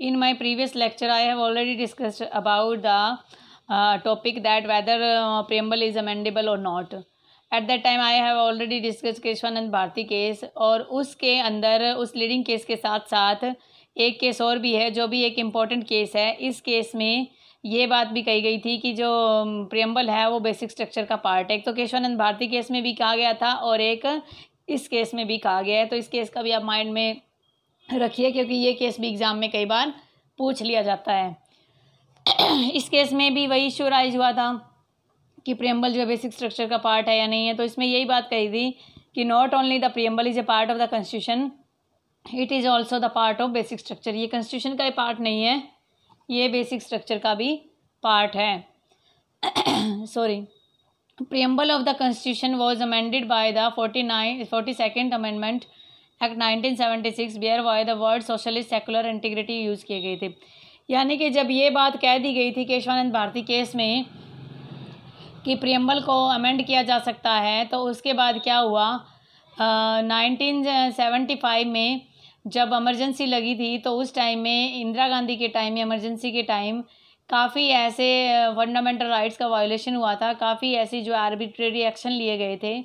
In my previous lecture, I have already discussed about the topic that whether preamble is amendable or not. At that time, I have already discussed Kesavananda Bharati case, और उसके अंदर उस leading case के साथ साथ एक case और भी है जो भी एक इम्पॉर्टेंट केस है। इस केस में ये बात भी कही गई थी कि जो प्रियम्बल है वो बेसिक स्ट्रक्चर का पार्ट है। एक तो केशवानंद भारती केस में भी कहा गया था और एक इस केस में भी कहा गया है। तो इस केस का भी आप माइंड में रखिए, क्योंकि ये केस भी एग्ज़ाम में कई बार पूछ लिया जाता है। इस केस में भी वही इशू राइज हुआ था कि प्रियम्बल जो बेसिक स्ट्रक्चर का पार्ट है या नहीं है। तो इसमें यही बात कही थी कि not only the preamble is a part of the constitution, it is also the part of basic structure. ये कॉन्स्टिट्यूशन का ही पार्ट नहीं है, ये बेसिक स्ट्रक्चर का भी पार्ट है। Sorry, preamble of the constitution was amended by the 42nd amendment act 1976, where by the word socialist secular integrity use किए गए थे। यानी कि जब ये बात कह दी गई थी केशवानंद भारती केस में कि प्रियम्बल को अमेंड किया जा सकता है, तो उसके बाद क्या हुआ, 1975 में जब इमरजेंसी लगी थी तो उस टाइम में इंदिरा गांधी के टाइम में इमरजेंसी के टाइम काफ़ी ऐसे फंडामेंटल राइट्स का वायोलेशन हुआ था, काफ़ी ऐसी जो आर्बिट्रेरी एक्शन लिए गए थे।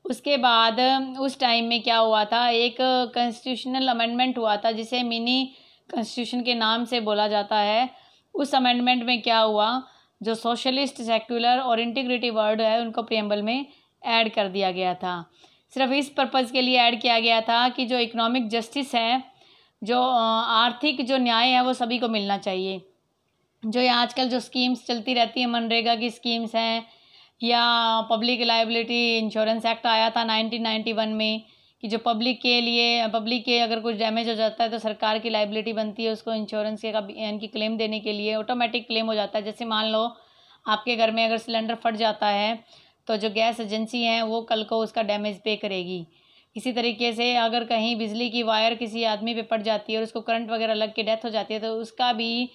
उसके बाद उस टाइम में क्या हुआ था, एक कॉन्स्टिट्यूशनल अमेंडमेंट हुआ था जिसे मिनी कॉन्स्टिट्यूशन के नाम से बोला जाता है। उस अमेंडमेंट में क्या हुआ, जो सोशलिस्ट सेक्युलर और इंटीग्रिटी वर्ड है उनको प्रियम्बल में ऐड कर दिया गया था। सिर्फ इस पर्पज़ के लिए ऐड किया गया था कि जो इकोनॉमिक जस्टिस है, जो आर्थिक जो न्याय है वो सभी को मिलना चाहिए। जो आजकल जो स्कीम्स चलती रहती हैं, मनरेगा की स्कीम्स हैं या पब्लिक लायबिलिटी इंश्योरेंस एक्ट आया था 1991 में कि जो पब्लिक के अगर कुछ डैमेज हो जाता है तो सरकार की लायबिलिटी बनती है, उसको इंश्योरेंस के इनकी क्लेम देने के लिए ऑटोमेटिक क्लेम हो जाता है। जैसे मान लो आपके घर में अगर सिलेंडर फट जाता है तो जो गैस एजेंसी है वो कल को उसका डैमेज पे करेगी। इसी तरीके से अगर कहीं बिजली की वायर किसी आदमी पे पड़ जाती है और उसको करंट वगैरह लग के डेथ हो जाती है तो उसका भी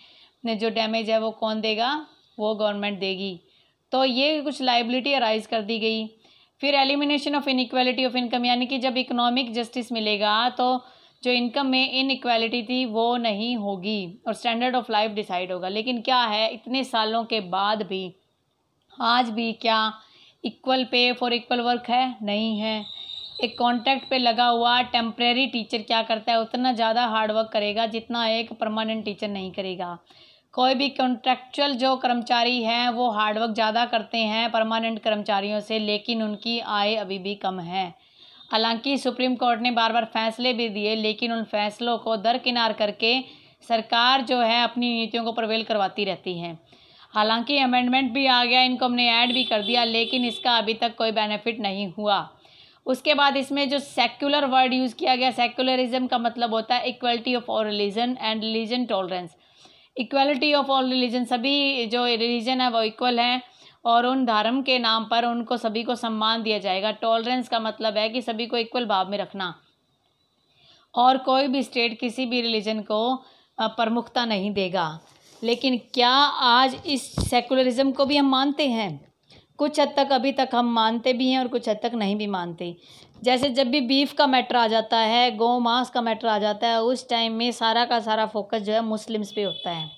जो डैमेज है वो कौन देगा, वो गवर्नमेंट देगी। तो ये कुछ लायबिलिटी अराइज कर दी गई। फिर elimination of inequality of income, यानी कि जब इकोनॉमिक जस्टिस मिलेगा तो जो इनकम में इनइक्वालिटी थी वो नहीं होगी और स्टैंडर्ड ऑफ लाइफ डिसाइड होगा। लेकिन क्या है, इतने सालों के बाद भी आज भी क्या equal pay for equal work है? नहीं है। एक कॉन्ट्रैक्ट पे लगा हुआ टेम्परेरी टीचर क्या करता है, उतना ज़्यादा हार्ड वर्क करेगा जितना एक परमानेंट टीचर नहीं करेगा। कोई भी कॉन्ट्रैक्चुअल जो कर्मचारी हैं वो हार्डवर्क ज़्यादा करते हैं परमानेंट कर्मचारियों से, लेकिन उनकी आय अभी भी कम है। हालांकि सुप्रीम कोर्ट ने बार बार फैसले भी दिए, लेकिन उन फैसलों को दरकिनार करके सरकार जो है अपनी नीतियों को प्रवेल करवाती रहती है। हालांकि अमेंडमेंट भी आ गया, इनको हमने ऐड भी कर दिया, लेकिन इसका अभी तक कोई बेनिफिट नहीं हुआ। उसके बाद इसमें जो सेक्युलर वर्ड यूज़ किया गया, सेक्युलरिज्म का मतलब होता है equality of all religion and religion tolerance. Equality of all religion, सभी जो रिलीजन है वो इक्वल हैं और उन धर्म के नाम पर उनको सभी को सम्मान दिया जाएगा। टॉलरेंस का मतलब है कि सभी को इक्वल भाव में रखना, और कोई भी स्टेट किसी भी रिलीजन को प्रमुखता नहीं देगा। लेकिन क्या आज इस सेकुलरिज्म को भी हम मानते हैं? कुछ हद तक अभी तक हम मानते भी हैं और कुछ हद तक नहीं भी मानते। जैसे जब भी बीफ का मैटर आ जाता है, गौ मांस का मैटर आ जाता है, उस टाइम में सारा का सारा फोकस जो है मुस्लिम्स पे होता है।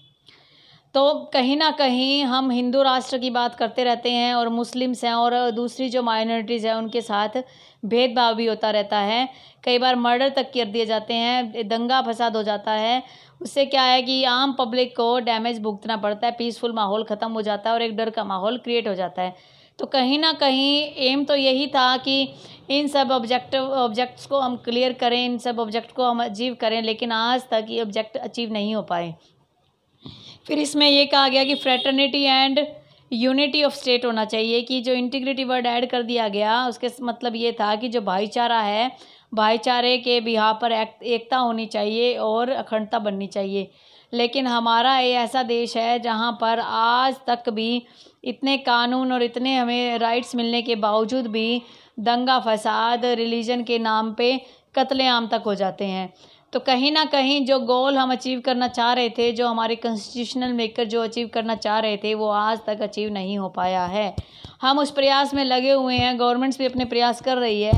तो कहीं ना कहीं हम हिंदू राष्ट्र की बात करते रहते हैं और मुस्लिम्स हैं और दूसरी जो माइनॉरिटीज़ हैं उनके साथ भेदभाव भी होता रहता है। कई बार मर्डर तक कर दिए जाते हैं, दंगा फसाद हो जाता है। उससे क्या है कि आम पब्लिक को डैमेज भुगतना पड़ता है, पीसफुल माहौल ख़त्म हो जाता है और एक डर का माहौल क्रिएट हो जाता है। तो कहीं ना कहीं एम तो यही था कि इन सब ऑब्जेक्ट्स को हम क्लियर करें, इन सब ऑब्जेक्ट को हम अचीव करें, लेकिन आज तक ये ऑब्जेक्ट अचीव नहीं हो पाए। फिर इसमें ये कहा गया कि fraternity and unity of state होना चाहिए, कि जो इंटीग्रिटी वर्ड ऐड कर दिया गया उसके मतलब ये था कि जो भाईचारा है, भाईचारे के बिहार पर एकता होनी चाहिए और अखंडता बननी चाहिए। लेकिन हमारा ये ऐसा देश है जहाँ पर आज तक भी इतने कानून और इतने हमें राइट्स मिलने के बावजूद भी दंगा फसाद रिलीजन के नाम पे कत्लेआम तक हो जाते हैं। तो कहीं ना कहीं जो गोल हम अचीव करना चाह रहे थे, जो हमारे कॉन्स्टिट्यूशनल मेकर जो अचीव करना चाह रहे थे, वो आज तक अचीव नहीं हो पाया है। हम उस प्रयास में लगे हुए हैं, गवर्नमेंट्स भी अपने प्रयास कर रही है,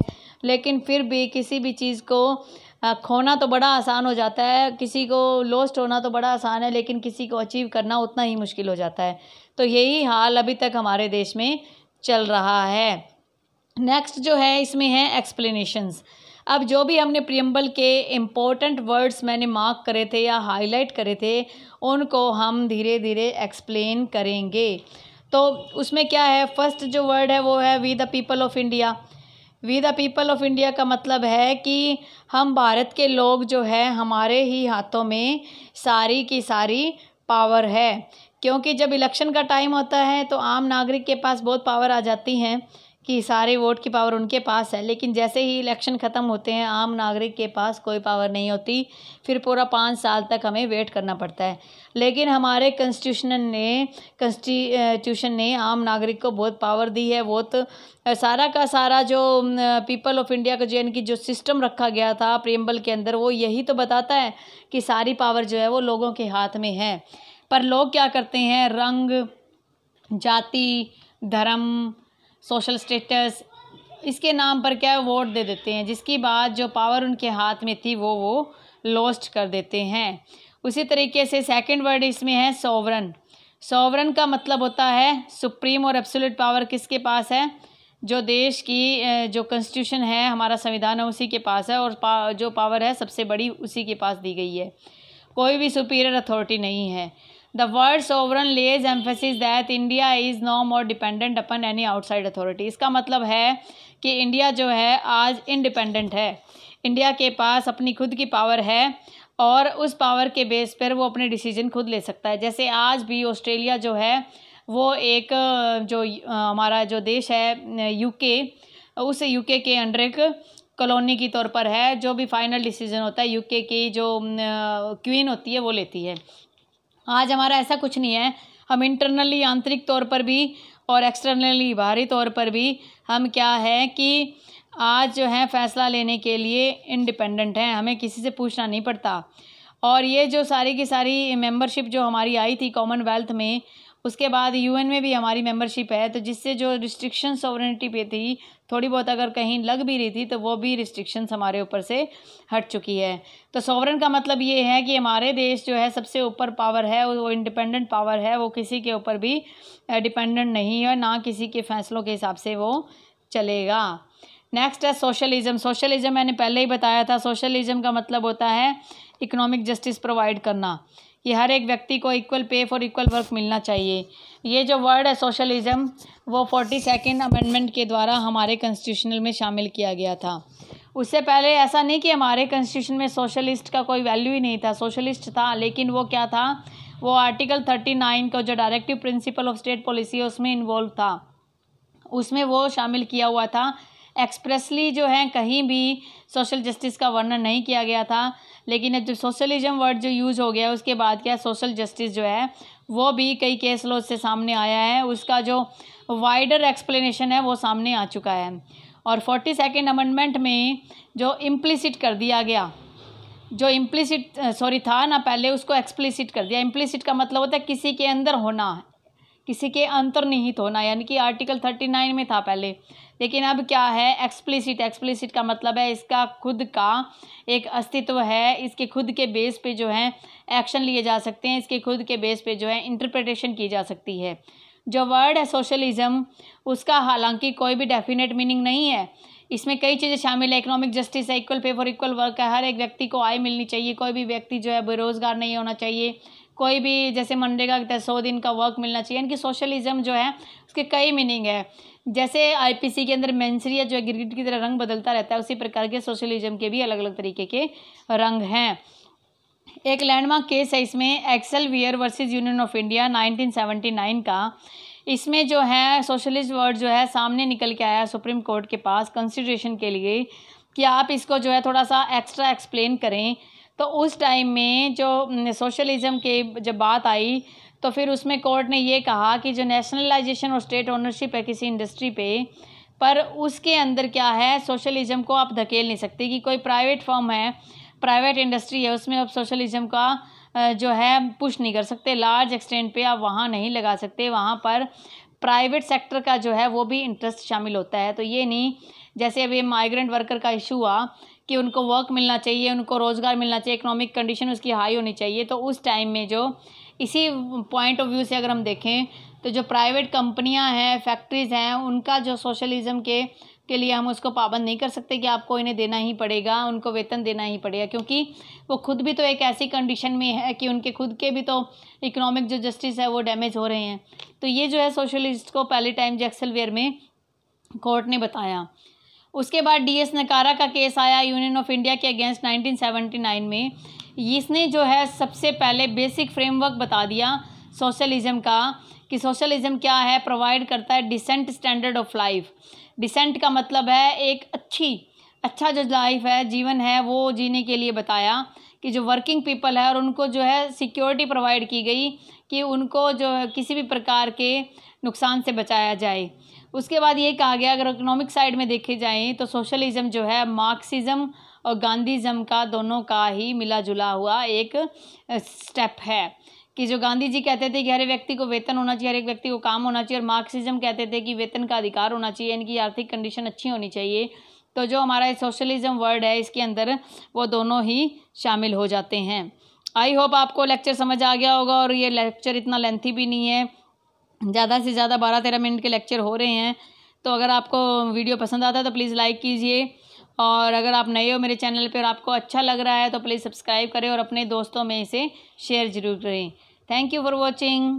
लेकिन फिर भी किसी भी चीज़ को खोना तो बड़ा आसान हो जाता है, किसी को लॉस्ट होना तो बड़ा आसान है, लेकिन किसी को अचीव करना उतना ही मुश्किल हो जाता है। तो यही हाल अभी तक हमारे देश में चल रहा है। नेक्स्ट जो है इसमें है एक्सप्लेनेशंस। अब जो भी हमने प्रियम्बल के इम्पोर्टेंट वर्ड्स मैंने मार्क करे थे या हाईलाइट करे थे, उनको हम धीरे धीरे एक्सप्लेन करेंगे। तो उसमें क्या है, फर्स्ट जो वर्ड है वो है we the people of India. We the people of India का मतलब है कि हम भारत के लोग जो है, हमारे ही हाथों में सारी की सारी पावर है। क्योंकि जब इलेक्शन का टाइम होता है तो आम नागरिक के पास बहुत पावर आ जाती हैं कि सारे वोट की पावर उनके पास है, लेकिन जैसे ही इलेक्शन ख़त्म होते हैं आम नागरिक के पास कोई पावर नहीं होती, फिर पूरा 5 साल तक हमें वेट करना पड़ता है। लेकिन हमारे कॉन्स्टिट्यूशन ने आम नागरिक को बहुत पावर दी है। बहुत सारा का सारा जो पीपल ऑफ इंडिया का जो इनकी जो सिस्टम रखा गया था प्रियम्बल के अंदर, वो यही तो बताता है कि सारी पावर जो है वो लोगों के हाथ में है। पर लोग क्या करते हैं, रंग, जाति, धर्म, सोशल स्टेटस, इसके नाम पर क्या है वोट दे देते हैं, जिसकी बाद जो पावर उनके हाथ में थी वो लॉस्ट कर देते हैं। उसी तरीके से सेकंड वर्ड इसमें है सोवरन। सोवरन का मतलब होता है सुप्रीम और एब्सोल्यूट पावर किसके पास है, जो देश की जो कॉन्स्टिट्यूशन है, हमारा संविधान है, उसी के पास है, और जो पावर है सबसे बड़ी उसी के पास दी गई है, कोई भी सुपीरियर अथॉरिटी नहीं है। The word sovereign lays emphasis that India is no more dependent upon any outside authority। इसका मतलब है कि इंडिया जो है आज इंडिपेंडेंट है, इंडिया के पास अपनी खुद की पावर है और उस पावर के बेस पर वो अपने डिसीजन खुद ले सकता है। जैसे आज भी ऑस्ट्रेलिया जो है वो एक जो हमारा जो देश है यूके, उस यूके के अंडर एक कॉलोनी की तौर पर है। जो भी फाइनल डिसीजन होता है यूके की जो क्वीन होती है वो लेती है। आज हमारा ऐसा कुछ नहीं है, हम इंटरनली आंतरिक तौर पर भी और एक्सटर्नली बाहरी तौर पर भी हम क्या है कि आज जो है फ़ैसला लेने के लिए इंडिपेंडेंट हैं, हमें किसी से पूछना नहीं पड़ता। और ये जो सारी की सारी मेंबरशिप जो हमारी आई थी कॉमनवेल्थ में, उसके बाद यूएन में भी हमारी मेंबरशिप है, तो जिससे जो रिस्ट्रिक्शन सॉवरेनिटी पे थी थोड़ी बहुत अगर कहीं लग भी रही थी तो वो भी रिस्ट्रिक्शंस हमारे ऊपर से हट चुकी है। तो सॉवरेन का मतलब ये है कि हमारे देश जो है सबसे ऊपर पावर है, वो इंडिपेंडेंट पावर है, वो किसी के ऊपर भी डिपेंडेंट नहीं है, ना किसी के फैसलों के हिसाब से वो चलेगा। नेक्स्ट है सोशलिज्म। सोशलिज्म मैंने पहले ही बताया था, सोशलिज्म का मतलब होता है इकोनॉमिक जस्टिस प्रोवाइड करना, कि हर एक व्यक्ति को equal pay for equal work मिलना चाहिए। ये जो वर्ड है सोशलिज्म वो 42nd अमेंडमेंट के द्वारा हमारे कॉन्स्टिट्यूशनल में शामिल किया गया था। उससे पहले ऐसा नहीं कि हमारे कॉन्स्टिट्यूशन में सोशलिस्ट का कोई वैल्यू ही नहीं था, सोशलिस्ट था, लेकिन वो क्या था, वो आर्टिकल 39 का जो directive principle of state policy है उसमें इन्वॉल्व था, उसमें वो शामिल किया हुआ था। एक्सप्रेसली जो है कहीं भी सोशल जस्टिस का वर्णन नहीं किया गया था, लेकिन अब जब सोशलिज्म वर्ड जो यूज़ हो गया उसके बाद क्या सोशल जस्टिस जो है वो भी कई केस लॉ से सामने आया है, उसका जो वाइडर एक्सप्लेनेशन है वो सामने आ चुका है। और 42nd अमेंडमेंट में जो इम्प्लिसिट कर दिया गया, जो इम्प्लिसिट था ना पहले, उसको एक्सप्लिसिट कर दिया। इम्प्लिसिट का मतलब होता है किसी के अंदर होना, किसी के अंतर्निहित होना, यानी कि आर्टिकल 39 में था पहले, लेकिन अब क्या है एक्सप्लिसिट। एक्सप्लिसिट का मतलब है इसका खुद का एक अस्तित्व है, इसके खुद के बेस पे जो है एक्शन लिए जा सकते हैं, इसके खुद के बेस पे जो है इंटरप्रिटेशन की जा सकती है। जो वर्ड है सोशलिज्म उसका हालांकि कोई भी डेफिनेट मीनिंग नहीं है, इसमें कई चीज़ें शामिल है। इकोनॉमिक जस्टिस है, equal pay for equal work है, हर एक व्यक्ति को आय मिलनी चाहिए, कोई भी व्यक्ति जो है बेरोज़गार नहीं होना चाहिए, कोई भी जैसे मनरेगा के तहत 100 दिन का वर्क मिलना चाहिए। इनकी सोशलिज्म जो है उसके कई मीनिंग है। जैसे आईपीसी के अंदर मेंसरिया जो है गिरगिट की तरह रंग बदलता रहता है, उसी प्रकार के सोशलिज्म के भी अलग अलग तरीके के रंग हैं। एक लैंडमार्क केस है इसमें, एक्सेलवियर वर्सेस यूनियन ऑफ इंडिया 1979 का। इसमें जो है सोशलिस्ट वर्ड जो है सामने निकल के आया सुप्रीम कोर्ट के पास कंसिडरेशन के लिए कि आप इसको जो है थोड़ा सा एक्स्ट्रा एक्सप्लेन करें। तो उस टाइम में जो सोशलिज्म के जब बात आई तो फिर उसमें कोर्ट ने ये कहा कि जो नेशनलाइजेशन और स्टेट ओनरशिप है किसी इंडस्ट्री पे, पर उसके अंदर क्या है सोशलिज्म को आप धकेल नहीं सकते कि कोई प्राइवेट फर्म है, प्राइवेट इंडस्ट्री है, उसमें आप सोशलिज्म का जो है पुश नहीं कर सकते, लार्ज एक्सटेंट पे आप वहाँ नहीं लगा सकते, वहाँ पर प्राइवेट सेक्टर का जो है वो भी इंटरेस्ट शामिल होता है। तो ये नहीं, जैसे अभी माइग्रेंट वर्कर का इशू हुआ कि उनको वर्क मिलना चाहिए, उनको रोज़गार मिलना चाहिए, इकोनॉमिक कंडीशन उसकी हाई होनी चाहिए। तो उस टाइम में जो इसी पॉइंट ऑफ व्यू से अगर हम देखें तो जो प्राइवेट कंपनियां हैं, फैक्ट्रीज़ हैं, उनका जो सोशलिज़म के लिए हम उसको पाबंद नहीं कर सकते कि आपको इन्हें देना ही पड़ेगा, उनको वेतन देना ही पड़ेगा, क्योंकि वो खुद भी तो एक ऐसी कंडीशन में है कि उनके खुद के भी तो इकोनॉमिक जो जस्टिस है वो डैमेज हो रहे हैं। तो ये जो है सोशलिस्ट को पहले टाइम जैक्सलवेयर में कोर्ट ने बताया। उसके बाद DS नकारा का केस आया यूनियन ऑफ इंडिया के अगेंस्ट 1979 में। इसने जो है सबसे पहले बेसिक फ्रेमवर्क बता दिया सोशलिज़म का कि सोशलिज़म क्या है, प्रोवाइड करता है decent standard of life. Decent का मतलब है एक अच्छा जो लाइफ है, जीवन है, वो जीने के लिए बताया कि जो वर्किंग पीपल है और उनको जो है सिक्योरिटी प्रोवाइड की गई कि उनको जो है किसी भी प्रकार के नुकसान से बचाया जाए। उसके बाद ये कहा गया अगर इकोनॉमिक साइड में देखे जाएँ तो सोशलिज़म जो है मार्क्सिज़म और गांधीज़म का दोनों का ही मिला जुला हुआ एक स्टेप है कि जो गांधी जी कहते थे कि हर व्यक्ति को वेतन होना चाहिए, हर एक व्यक्ति को काम होना चाहिए, और मार्क्सिज्म कहते थे कि वेतन का अधिकार होना चाहिए, इनकी आर्थिक कंडीशन अच्छी होनी चाहिए। तो जो हमारा सोशलिज्म वर्ड है इसके अंदर वो दोनों ही शामिल हो जाते हैं। आई होप आपको लेक्चर समझ आ गया होगा, और ये लेक्चर इतना लेंथी भी नहीं है, ज़्यादा से ज़्यादा 12-13 मिनट के लेक्चर हो रहे हैं। तो अगर आपको वीडियो पसंद आता है तो प्लीज़ लाइक कीजिए, और अगर आप नए हो मेरे चैनल पर और आपको अच्छा लग रहा है तो प्लीज़ सब्सक्राइब करें और अपने दोस्तों में इसे शेयर ज़रूर करें। Thank you for watching.